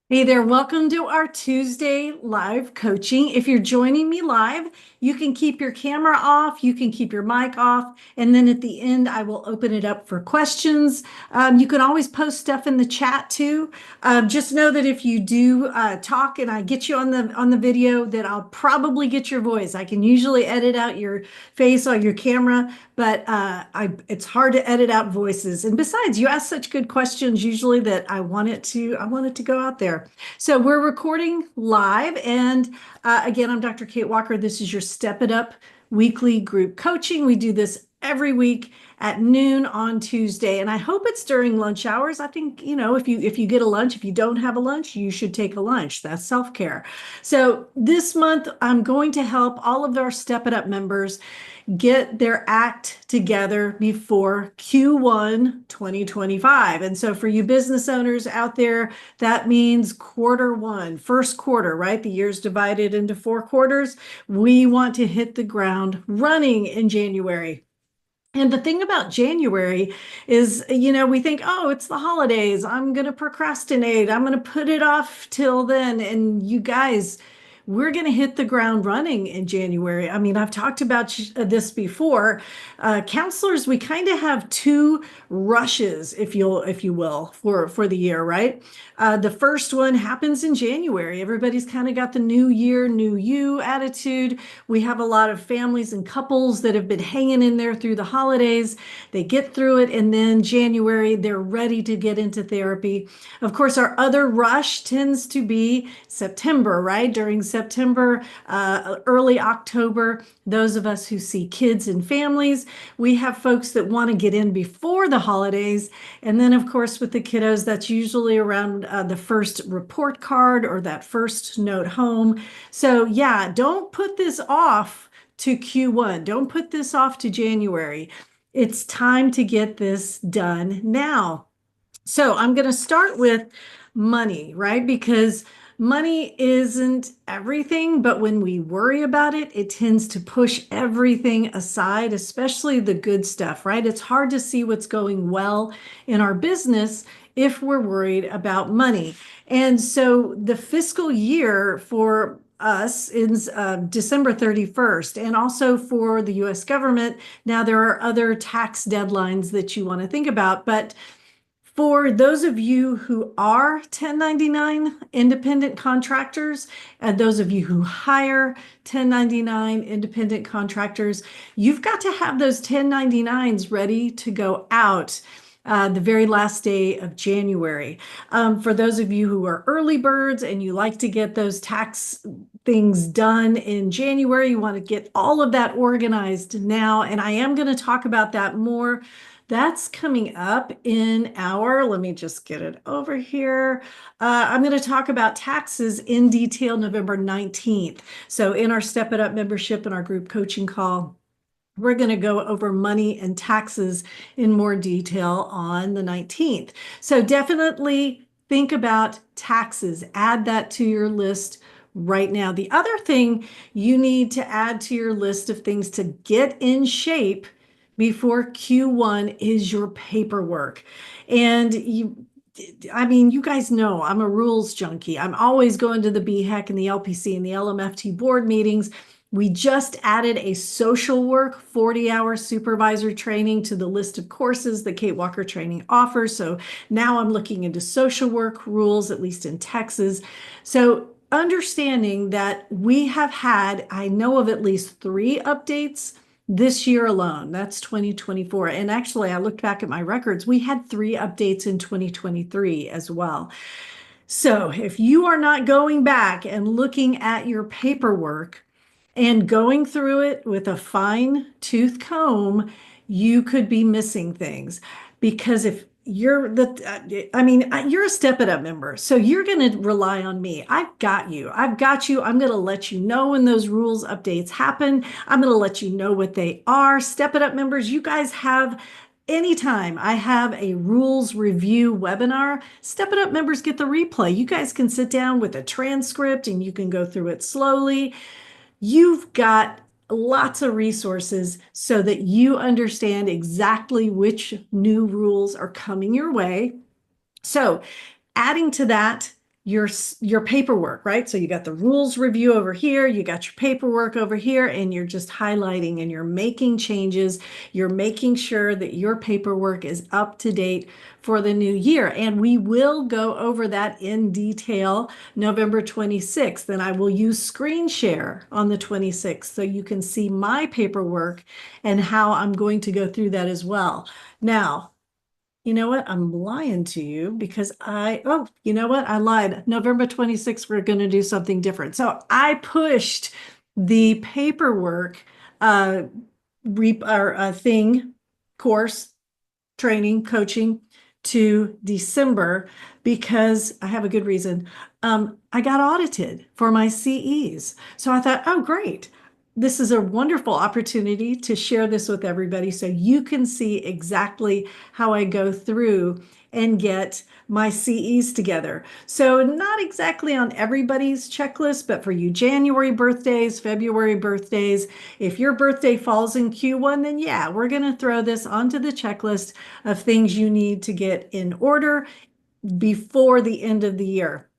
Hey there, welcome to our Tuesday live coaching. If you're joining me live, you can keep your camera off, you can keep your mic off, and then at the end, I will open it up for questions. You can always post stuff in the chat too. Just know that if you do talk and I get you on the video, that I'll probably get your voice. I can usually edit out your face on your camera, but it's hard to edit out voices. And besides, you ask such good questions usually that I want it to go out there. So we're recording live, and again, I'm Dr. Kate Walker. This is your Step It Up weekly group coaching. We do this every week at noon on Tuesday, and I hope it's during lunch hours. I think, if you get a lunch, if you don't have a lunch, you should take a lunch. That's self-care. So this month, I'm going to help all of our Step It Up members get their act together before Q1 2025. And so for you business owners out there, that means quarter one, first quarter, right? The year's divided into 4 quarters. We want to hit the ground running in January. And the thing about January is, we think, oh, it's the holidays. I'm going to procrastinate. I'm going to put it off till then. And you guys, we're going to hit the ground running in January. I mean, I've talked about this before. Counselors, we kind of have two rushes, if you will, for the year, right? The first one happens in January. Everybody's kind of got the new year, new you attitude. We have a lot of families and couples that have been hanging in there through the holidays. They get through it, and then January, they're ready to get into therapy. Of course, our other rush tends to be September, right? During September, early October, those of us who see kids and families, we have folks that want to get in before the holidays. And then, of course, with the kiddos, that's usually around the first report card or that first note home. So yeah, don't put this off to Q1. Don't put this off to January. It's time to get this done now. So I'm going to start with money, right? Because money isn't everything, but when we worry about it, it tends to push everything aside, especially the good stuff, right? It's hard to see what's going well in our business if we're worried about money. And so the fiscal year for us is December 31st, and also for the US government. Now, there are other tax deadlines that you want to think about, but for those of you who are 1099 independent contractors, and those of you who hire 1099 independent contractors, you've got to have those 1099s ready to go out the very last day of January. For those of you who are early birds and you like to get those tax things done in January, you want to get all of that organized now. And I am going to talk about that more. That's coming up in let me just get it over here. I'm going to talk about taxes in detail November 19th. So in our Step It Up membership and our group coaching call, we're going to go over money and taxes in more detail on the 19th. So definitely think about taxes. Add that to your list right now. The other thing you need to add to your list of things to get in shape before Q1 is your paperwork. And you guys know I'm a rules junkie. I'm always going to the BHEC and the LPC and the LMFT board meetings. We just added a social work 40-hour supervisor training to the list of courses that Kate Walker Training offers. So now I'm looking into social work rules, at least in Texas. So understanding that we have had, I know of at least 3 updates this year alone. That's 2024. And actually, I looked back at my records. We had 3 updates in 2023 as well. So if you are not going back and looking at your paperwork and going through it with a fine-tooth comb, you could be missing things. Because if you're you're a Step It Up member, so you're going to rely on me. I've got you. I'm going to let you know when those rules updates happen. I'm going to let you know what they are. Step It Up members, you guys have anytime I have a rules review webinar, Step It Up members get the replay. You guys can sit down with a transcript and you can go through it slowly. You've got lots of resources so that you understand exactly which new rules are coming your way. So adding to that, your paperwork, right? So you got the rules review over here, you got your paperwork over here, and you're just highlighting and you're making changes. You're making sure that your paperwork is up to date for the new year. And we will go over that in detail November 26th. And I will use screen share on the 26th so you can see my paperwork and how I'm going to go through that as well. Now, you know what? I'm lying to you because you know what? I lied. November 26th, we're going to do something different. So I pushed the paperwork thing, course, training, coaching to December because I have a good reason. I got audited for my CEs. So I thought, oh, great. This is a wonderful opportunity to share this with everybody so you can see exactly how I go through and get my CEs together. So not exactly on everybody's checklist, but for you January birthdays, February birthdays, if your birthday falls in Q1, then yeah, we're going to throw this onto the checklist of things you need to get in order before the end of the year.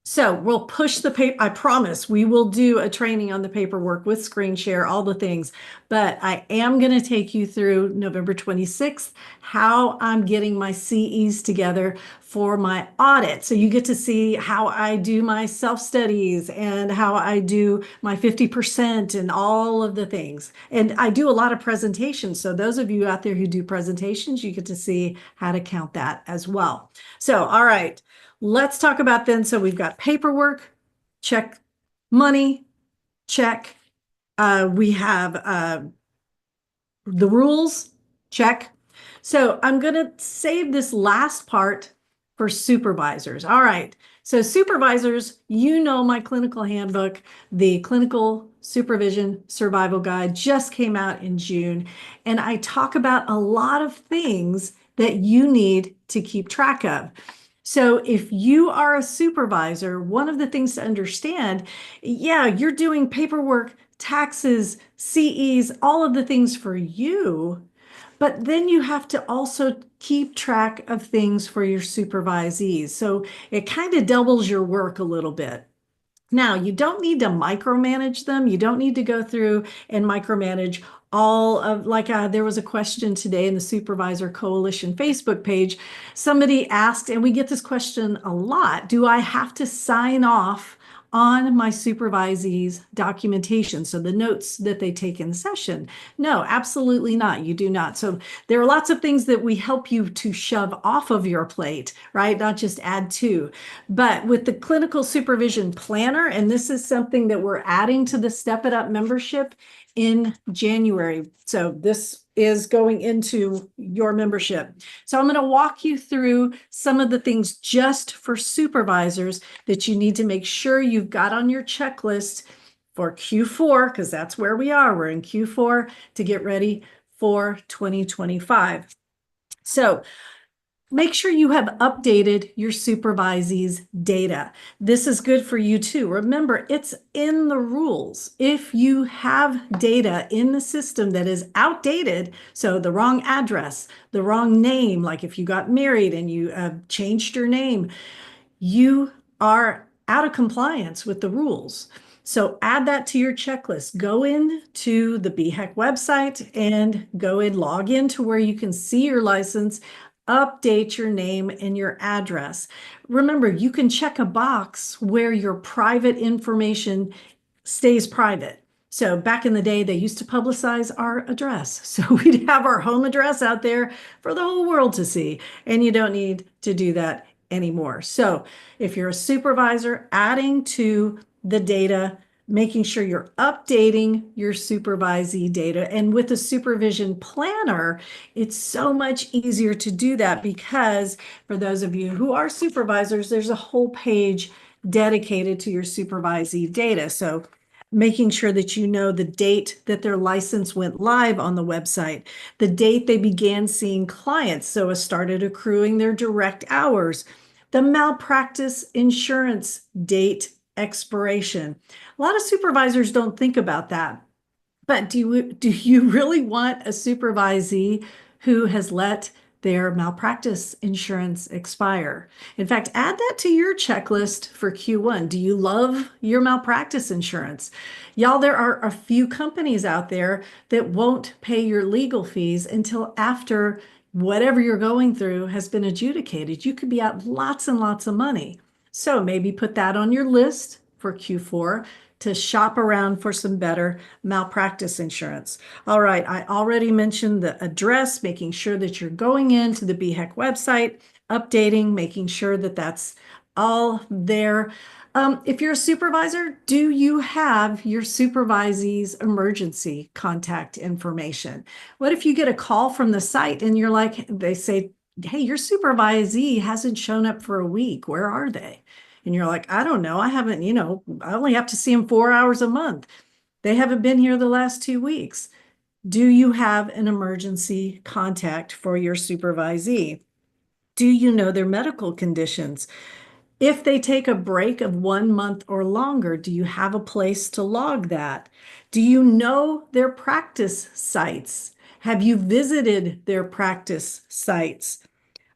So we'll push the paper. I promise we will do a training on the paperwork with screen share, all the things. But I am going to take you through November 26th, how I'm getting my CEs together for my audit. So you get to see how I do my self-studies and how I do my 50% and all of the things. And I do a lot of presentations. So those of you out there who do presentations, you get to see how to count that as well. So, all right. Let's talk about then. So we've got paperwork, check, money, check. We have the rules, check. So I'm going to save this last part for supervisors. All right. So supervisors, you know my clinical handbook, the Clinical Supervision Survival Guide just came out in June. And I talk about a lot of things that you need to keep track of. So if you are a supervisor, one of the things to understand, yeah, you're doing paperwork, taxes, CEs, all of the things for you, but then you have to also keep track of things for your supervisees. So it kind of doubles your work a little bit. Now, you don't need to micromanage them. You don't need to go through and micromanage all of, there was a question today in the Supervisor Coalition Facebook page. Somebody asked, and we get this question a lot, do I have to sign off on my supervisees' documentation, so the notes that they take in session? No, absolutely not. You do not. So there are lots of things that we help you to shove off of your plate, right? Not just add to. But with the Clinical Supervision Planner, and this is something that we're adding to the Step It Up membership in January. So this is going into your membership. So I'm going to walk you through some of the things just for supervisors that you need to make sure you've got on your checklist for Q4, because that's where we are. We're in Q4 to get ready for 2025. So make sure you have updated your supervisees' data. This is good for you too. Remember, it's in the rules. If you have data in the system that is outdated, so the wrong address, the wrong name, like if you got married and you changed your name, you are out of compliance with the rules. So add that to your checklist. Go into the BHEC website and go and log into where you can see your license. Update your name and your address. Remember, you can check a box where your private information stays private. So back in the day, they used to publicize our address. So we'd have our home address out there for the whole world to see. And you don't need to do that anymore. So if you're a supervisor, adding to the data, making sure you're updating your supervisee data. And with the supervision planner, it's so much easier to do that because for those of you who are supervisors, there's a whole page dedicated to your supervisee data. So making sure that you know the date that their license went live on the website, the date they began seeing clients, so it started accruing their direct hours, the malpractice insurance date expiration. A lot of supervisors don't think about that. But do you really want a supervisee who has let their malpractice insurance expire. In fact, add that to your checklist for Q1. Do you love your malpractice insurance? Y'all, there are a few companies out there that won't pay your legal fees until after whatever you're going through has been adjudicated. You could be out lots and lots of money. So maybe put that on your list for Q4 to shop around for some better malpractice insurance. All right, I already mentioned the address, making sure that you're going into the BHEC website, updating, making sure that that's all there. If you're a supervisor, do you have your supervisee's emergency contact information? What if you get a call from the site and you're like, they say, hey, your supervisee hasn't shown up for a week. Where are they? And you're like, I don't know. I haven't, I only have to see them 4 hours a month. They haven't been here the last 2 weeks. Do you have an emergency contact for your supervisee? Do you know their medical conditions? If they take a break of 1 month or longer, do you have a place to log that? Do you know their practice sites? Have you visited their practice sites?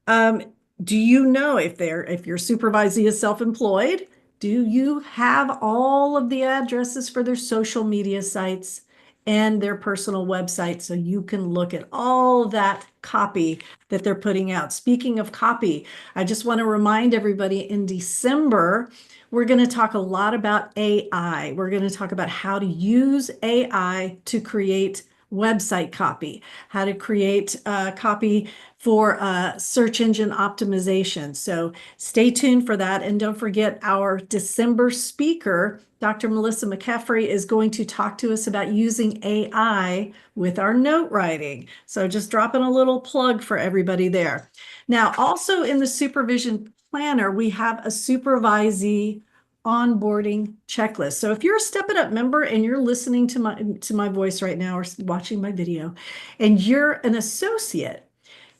Um, do you know if your supervisee is self-employed, do you have all of the addresses for their social media sites and their personal website so you can look at all that copy that they're putting out? Speaking of copy, I just want to remind everybody in December, we're going to talk a lot about AI. We're going to talk about how to use AI to create website copy, how to create copy for search engine optimization. So stay tuned for that. And don't forget our December speaker, Dr. Melissa McCaffrey, is going to talk to us about using AI with our note writing. So just dropping a little plug for everybody there. Now, also in the supervision planner, we have a supervisee onboarding checklist. So if you're a Step It Up member and you're listening to my voice right now or watching my video and you're an associate,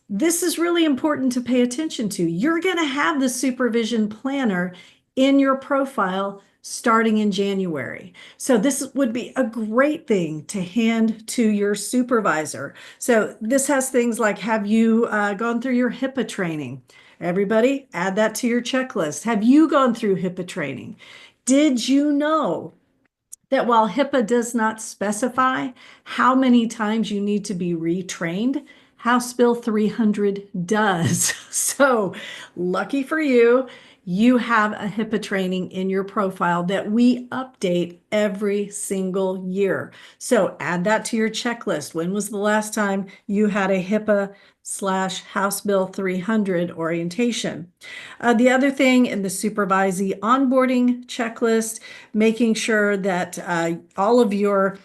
this is really important to pay attention to. You're going to have the supervision planner in your profile starting in January. So this would be a great thing to hand to your supervisor. So this has things like, have you gone through your HIPAA training? Everybody, add that to your checklist. Have you gone through HIPAA training? Did you know that while HIPAA does not specify how many times you need to be retrained, House Bill 300 does. So lucky for you, you have a HIPAA training in your profile that we update every single year. So add that to your checklist. When was the last time you had a HIPAA/House Bill 300 orientation? The other thing in the supervisee onboarding checklist, making sure that all of your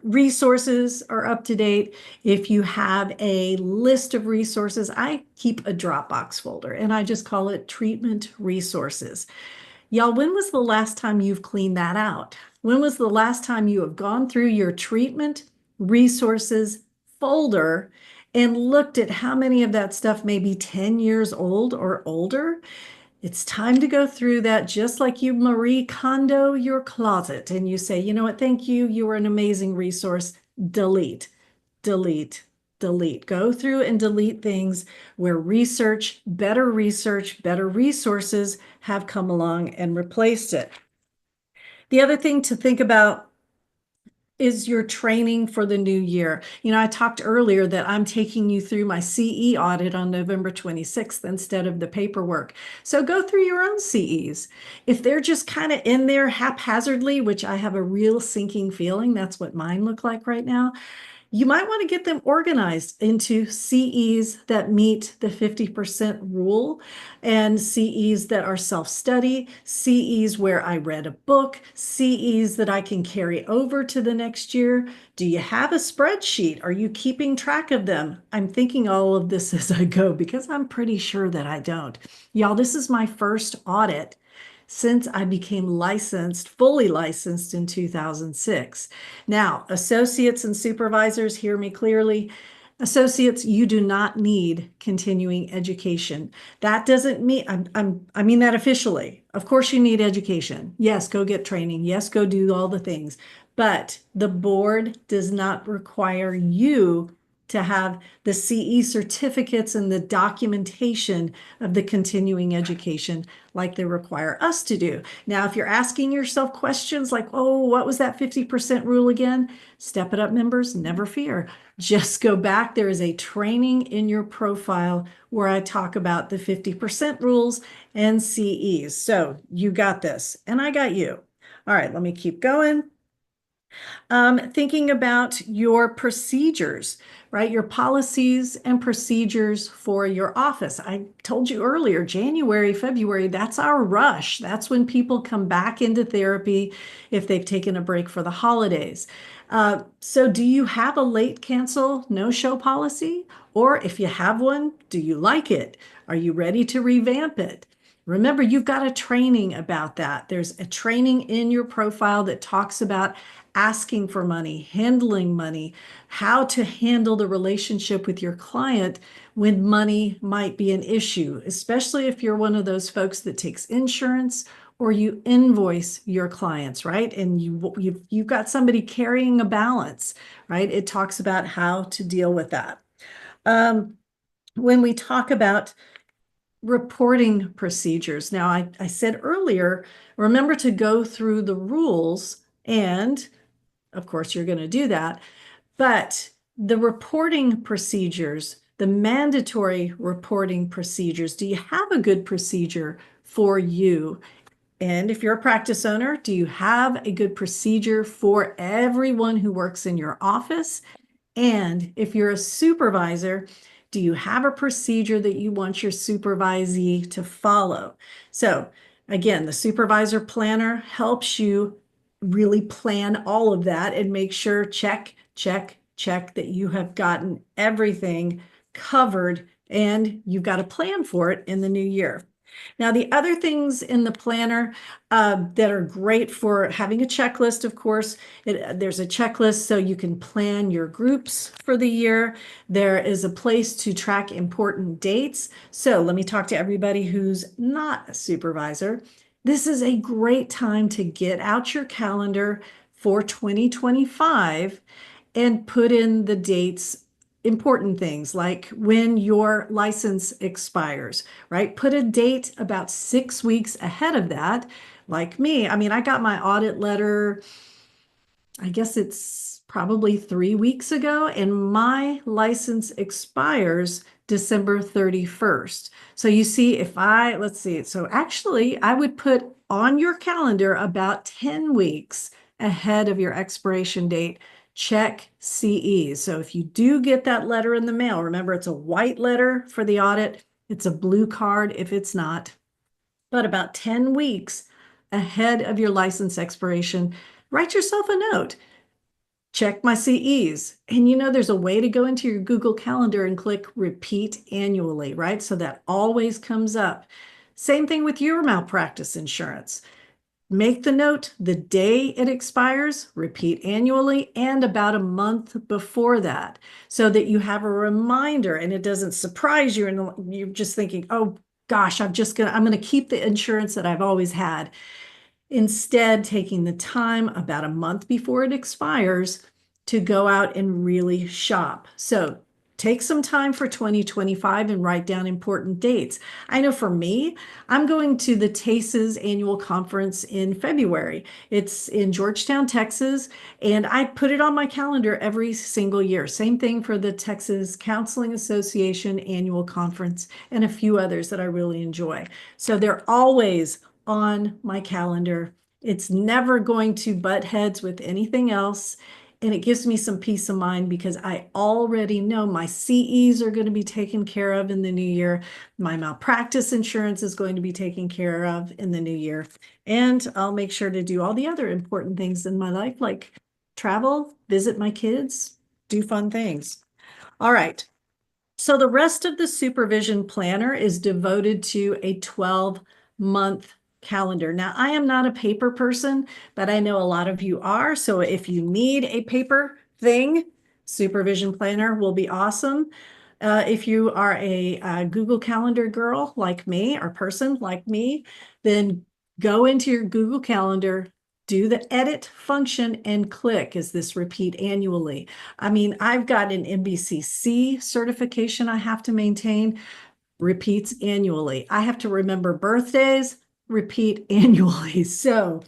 resources are up to date. If you have a list of resources, I keep a Dropbox folder and I just call it treatment resources. Y'all, when was the last time you've cleaned that out? When was the last time you have gone through your treatment resources folder and looked at how many of that stuff may be 10 years old or older? It's time to go through that, just like you Marie Kondo your closet and you say, you know what, thank you. You were an amazing resource. Delete, delete, delete. Go through and delete things where research, better resources have come along and replaced it. The other thing to think about is your training for the new year. I talked earlier that I'm taking you through my CE audit on November 26th instead of the paperwork. So go through your own CEs. If they're just kind of in there haphazardly, which I have a real sinking feeling, that's what mine look like right now, you might want to get them organized into CEs that meet the 50% rule and CEs that are self-study, CEs where I read a book, CEs that I can carry over to the next year. Do you have a spreadsheet? Are you keeping track of them? I'm thinking all of this as I go because I'm pretty sure that I don't. Y'all, this is my first audit since I became licensed, fully licensed in 2006. Now, associates and supervisors, hear me clearly. Associates, you do not need continuing education. That doesn't mean, I mean that officially. Of course you need education. Yes, go get training. Yes, go do all the things. But the board does not require you to have the CE certificates and the documentation of the continuing education like they require us to do. Now, if you're asking yourself questions like, oh, what was that 50% rule again? Step it up, members, never fear. Just go back. There is a training in your profile where I talk about the 50% rules and CEs. So you got this, and I got you. All right, let me keep going. Thinking about your procedures, right? Your policies and procedures for your office. I told you earlier, January, February, that's our rush. That's when people come back into therapy if they've taken a break for the holidays. So do you have a late cancel, no-show policy? Or if you have one, do you like it? Are you ready to revamp it? Remember, you've got a training about that. There's a training in your profile that talks about asking for money, handling money, how to handle the relationship with your client when money might be an issue, especially if you're one of those folks that takes insurance or you invoice your clients, right? And you've got somebody carrying a balance, right? It talks about how to deal with that. When we talk about reporting procedures, now I said earlier, remember to go through the rules, and of course you're going to do that, but the reporting procedures, the mandatory reporting procedures, do you have a good procedure for you? And if you're a practice owner, do you have a good procedure for everyone who works in your office? And if you're a supervisor, do you have a procedure that you want your supervisee to follow? So again, the supervisor planner helps you really plan all of that and make sure, check, check, check, that you have gotten everything covered and you've got a plan for it in the new year. Now, the other things in the planner that are great for having a checklist, of course, there's a checklist so you can plan your groups for the year. There is a place to track important dates. So let me talk to everybody who's not a supervisor. This is a great time to get out your calendar for 2025 and put in the dates, important things like when your license expires, right? Put a date about 6 weeks ahead of that. Like me, I mean, I got my audit letter, I guess it's probably 3 weeks ago, and my license expires December 31st. So you see, let's see, so actually I would put on your calendar about 10 weeks ahead of your expiration date, check CEs. So if you do get that letter in the mail, remember it's a white letter for the audit, it's a blue card if it's not, but about 10 weeks ahead of your license expiration, write yourself a note. Check my CEs. And there's a way to go into your Google Calendar and click repeat annually, right? So that always comes up. Same thing with your malpractice insurance. Make the note the day it expires, repeat annually, and about a month before that, so that you have a reminder and it doesn't surprise you and you're just thinking, oh gosh, I'm gonna keep the insurance that I've always had. Instead, taking the time about a month before it expires to go out and really shop. So take some time for 2025 and write down important dates. I know for me, I'm going to the TACES annual conference in February. It's in Georgetown, Texas, and I put it on my calendar every single year. Same thing for the Texas Counseling Association annual conference and a few others that I really enjoy. So they're always on my calendar. It's never going to butt heads with anything else. And it gives me some peace of mind because I already know my CEs are going to be taken care of in the new year. My malpractice insurance is going to be taken care of in the new year. And I'll make sure to do all the other important things in my life, like travel, visit my kids, do fun things. All right. So the rest of the supervision planner is devoted to a 12-month calendar. Now, I am not a paper person, but I know a lot of you are. So if you need a paper thing, supervision planner will be awesome. If you are a Google Calendar girl like me or person like me, then go into your Google Calendar, Do the edit function and click. Is this repeat annually? I mean, I've got an MBCC certification I have to maintain, repeats annually. I have to remember birthdays, repeat annually. So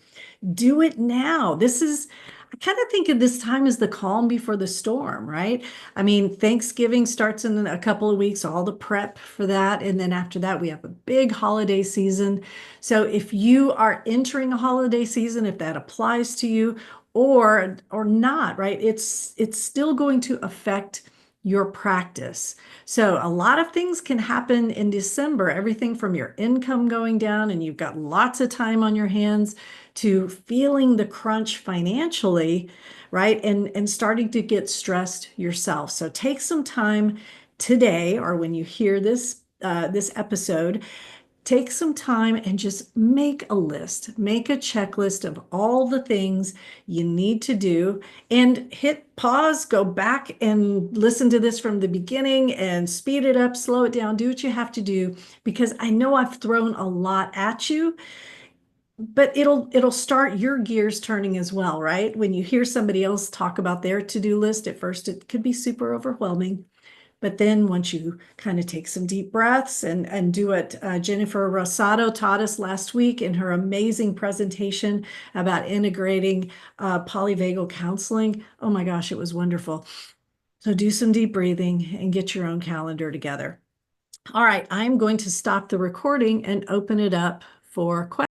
do it now. I kind of think of this time as the calm before the storm, right? I mean, Thanksgiving starts in a couple of weeks, all the prep for that. And then after that, we have a big holiday season. So if you are entering a holiday season, if that applies to you or not, right? It's still going to affect your practice. So a lot of things can happen in December, everything from your income going down and you've got lots of time on your hands to feeling the crunch financially, right? And starting to get stressed yourself. So take some time today or when you hear this episode, take some time and just make a list, make a checklist of all the things you need to do and hit pause, go back and listen to this from the beginning and speed it up, slow it down, do what you have to do, because I know I've thrown a lot at you, but it'll start your gears turning as well, right? When you hear somebody else talk about their to-do list, at first it could be super overwhelming. But then once you kind of take some deep breaths and do what Jennifer Rosado taught us last week in her amazing presentation about integrating polyvagal counseling. Oh my gosh, it was wonderful. So do some deep breathing and get your own calendar together. All right, I'm going to stop the recording and open it up for questions.